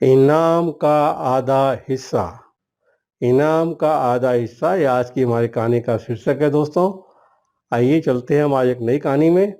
इनाम का आधा हिस्सा। इनाम का आधा हिस्सा ये आज की हमारी कहानी का शीर्षक है दोस्तों। आइए चलते हैं हमारी एक नई कहानी में।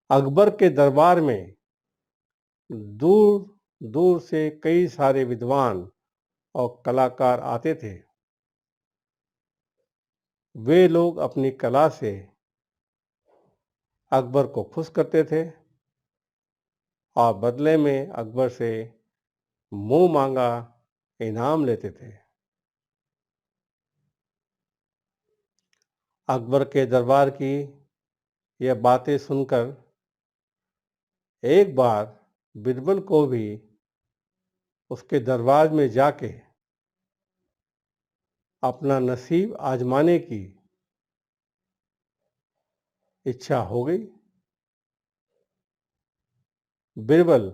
अकबर के दरबार में दूर दूर से कई सारे विद्वान और कलाकार आते थे। वे लोग अपनी कला से अकबर को खुश करते थे और बदले में अकबर से मुंह मांगा इनाम लेते थे। अकबर के दरबार की यह बातें सुनकर एक बार बिरबल को भी उसके दरबार में जाके अपना नसीब आजमाने की इच्छा हो गई। बिरबल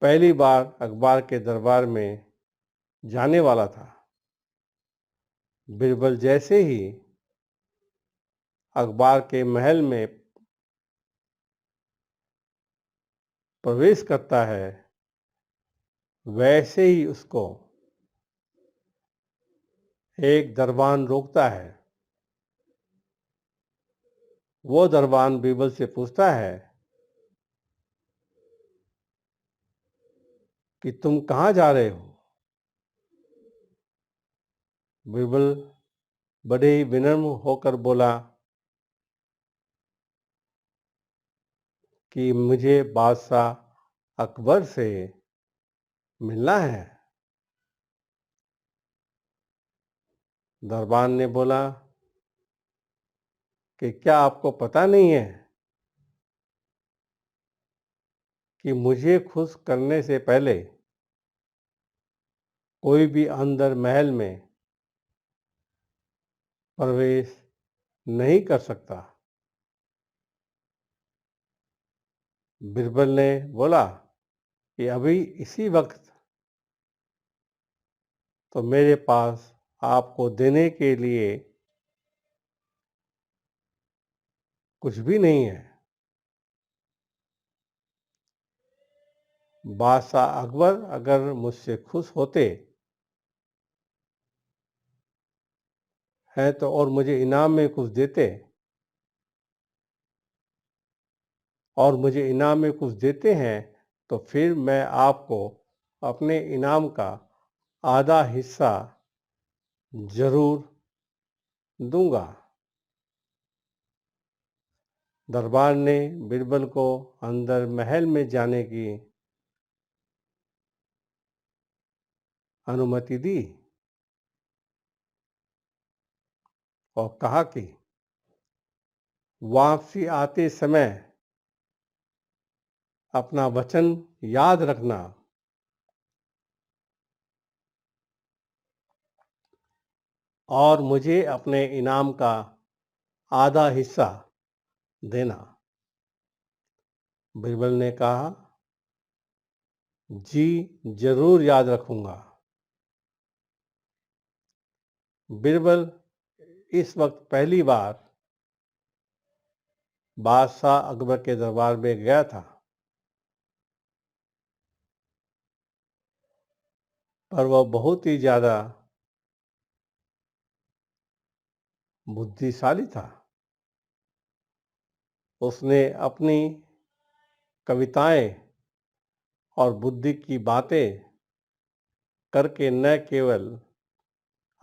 पहली बार अकबर के दरबार में जाने वाला था। बिरबल जैसे ही अकबर के महल में प्रवेश करता है, वैसे ही उसको एक दरबान रोकता है। वो दरबान बिरबल से पूछता है कि तुम कहाँ जा रहे हो। बिरबल बड़े ही विनम्र होकर बोला कि मुझे बादशाह अकबर से मिलना है। दरबान ने बोला कि क्या आपको पता नहीं है कि मुझे खुश करने से पहले कोई भी अंदर महल में प्रवेश नहीं कर सकता। बिरबल ने बोला कि अभी इसी वक्त तो मेरे पास आपको देने के लिए कुछ भी नहीं है। बादशाह अकबर अगर मुझसे खुश होते हैं तो और मुझे इनाम में कुछ देते और मुझे इनाम में कुछ देते हैं तो फिर मैं आपको अपने इनाम का आधा हिस्सा जरूर दूंगा। दरबार ने बिरबल को अंदर महल में जाने की अनुमति दी और कहा कि वापसी आते समय अपना वचन याद रखना और मुझे अपने इनाम का आधा हिस्सा देना। बिरबल ने कहा, जी जरूर याद रखूंगा। बिरबल इस वक्त पहली बार बादशाह अकबर के दरबार में गया था, पर वह बहुत ही ज्यादा बुद्धिशाली था। उसने अपनी कविताएं और बुद्धि की बातें करके न केवल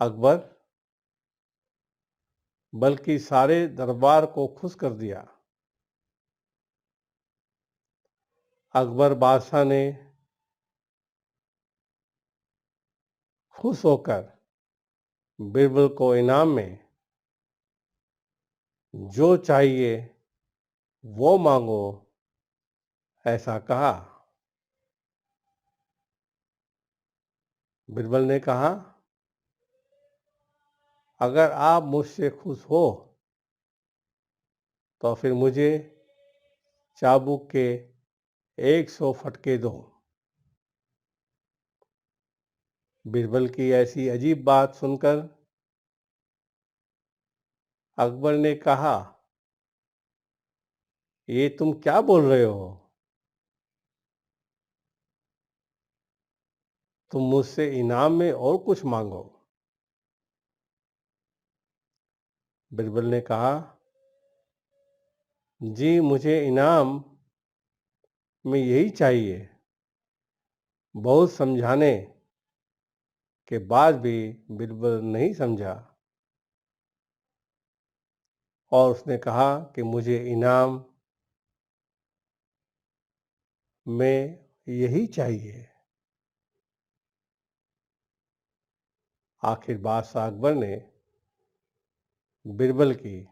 अकबर बल्कि सारे दरबार को खुश कर दिया। अकबर बादशाह ने खुश होकर बिरबल को इनाम में जो चाहिए वो मांगो ऐसा कहा। बिरबल ने कहा, अगर आप मुझसे खुश हो तो फिर मुझे चाबुक के 100 फटके दो। बिरबल की ऐसी अजीब बात सुनकर अकबर ने कहा, ये तुम क्या बोल रहे हो। तुम मुझसे इनाम में और कुछ मांगो। बिरबल ने कहा, जी मुझे इनाम में यही चाहिए। बहुत समझाने के बाद भी बिरबल नहीं समझा और उसने कहा कि मुझे इनाम में यही चाहिए। आखिर बादशाह अकबर ने बिरबल की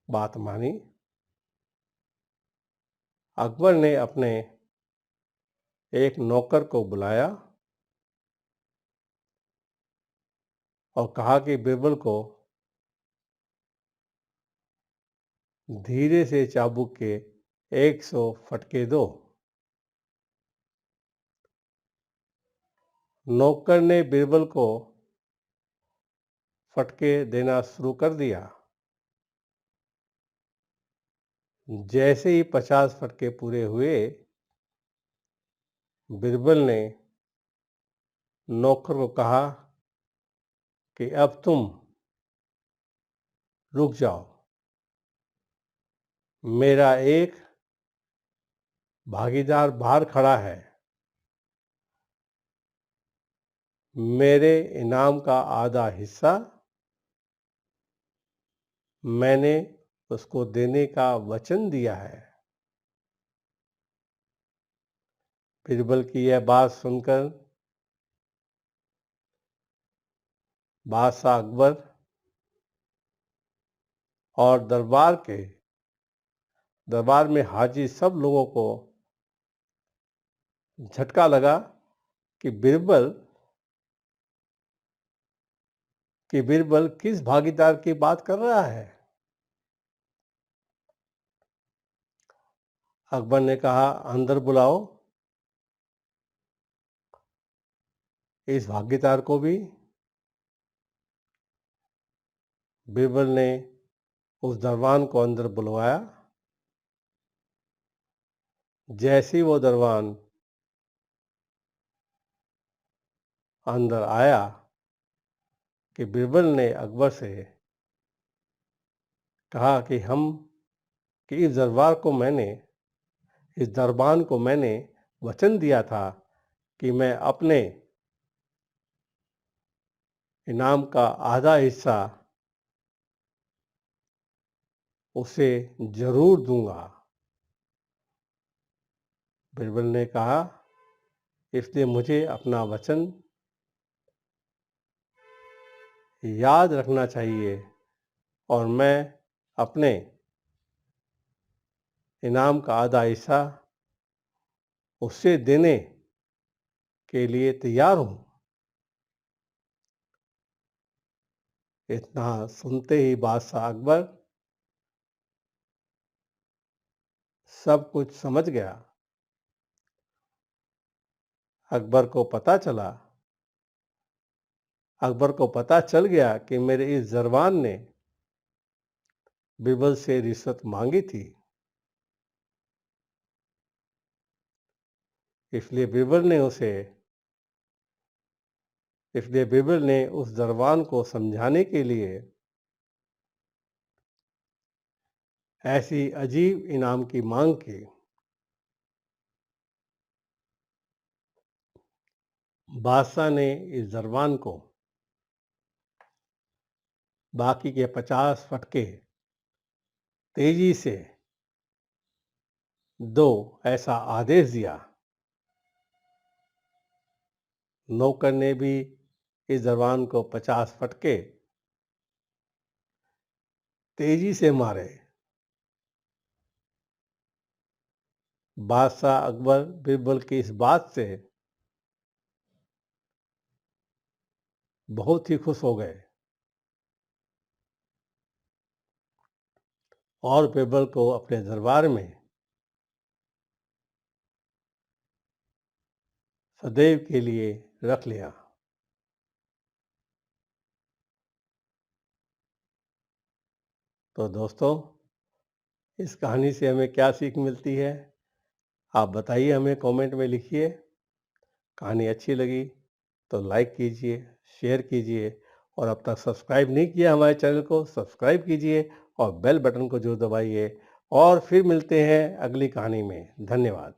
बात मानी। अकबर ने अपने एक नौकर को बुलाया और कहा कि बिरबल को धीरे से चाबुक के 100 फटके दो। नौकर ने बिरबल को फटके देना शुरू कर दिया। जैसे ही 50 फटके पूरे हुए, बिरबल ने नौकर को कहा कि अब तुम रुक जाओ। मेरा एक भागीदार बाहर खड़ा है। मेरे इनाम का आधा हिस्सा मैंने उसको देने का वचन दिया है। बिरबल की यह बात सुनकर बादशाह अकबर और दरबार में हाजिर सब लोगों को झटका लगा कि बिरबल किस भागीदार की बात कर रहा है। अकबर ने कहा, अंदर बुलाओ इस भागीदार को भी। बिरबल ने उस दरबान को अंदर बुलवाया। जैसे ही वो दरबान अंदर आया कि बिरबल ने अकबर से कहा कि इस दरबान को मैंने वचन दिया था कि मैं अपने इनाम का आधा हिस्सा उसे जरूर दूंगा। बिरबल ने कहा, इसलिए मुझे अपना वचन याद रखना चाहिए और मैं अपने इनाम का आधा हिस्सा उससे देने के लिए तैयार हूं। इतना सुनते ही बादशाह अकबर सब कुछ समझ गया। अकबर को पता चल गया कि मेरे इस दरबान ने बिरबल से रिश्वत मांगी थी। इसलिए बिरबल ने उस दरबान को समझाने के लिए ऐसी अजीब इनाम की मांग की। बादशाह ने इस दरबान को बाकी के 50 फटके तेजी से दो, ऐसा आदेश दिया। नौकर ने भी इस दरबान को 50 फटके तेजी से मारे। बादशाह अकबर बिरबल की इस बात से बहुत ही खुश हो गए और बिरबल को अपने दरबार में सदैव के लिए रख लिया। तो दोस्तों, इस कहानी से हमें क्या सीख मिलती है, आप बताइए, हमें कमेंट में लिखिए। कहानी अच्छी लगी तो लाइक कीजिए, शेयर कीजिए और अब तक सब्सक्राइब नहीं किया हमारे चैनल को सब्सक्राइब कीजिए और बेल बटन को जरूर दबाइए और फिर मिलते हैं अगली कहानी में। धन्यवाद।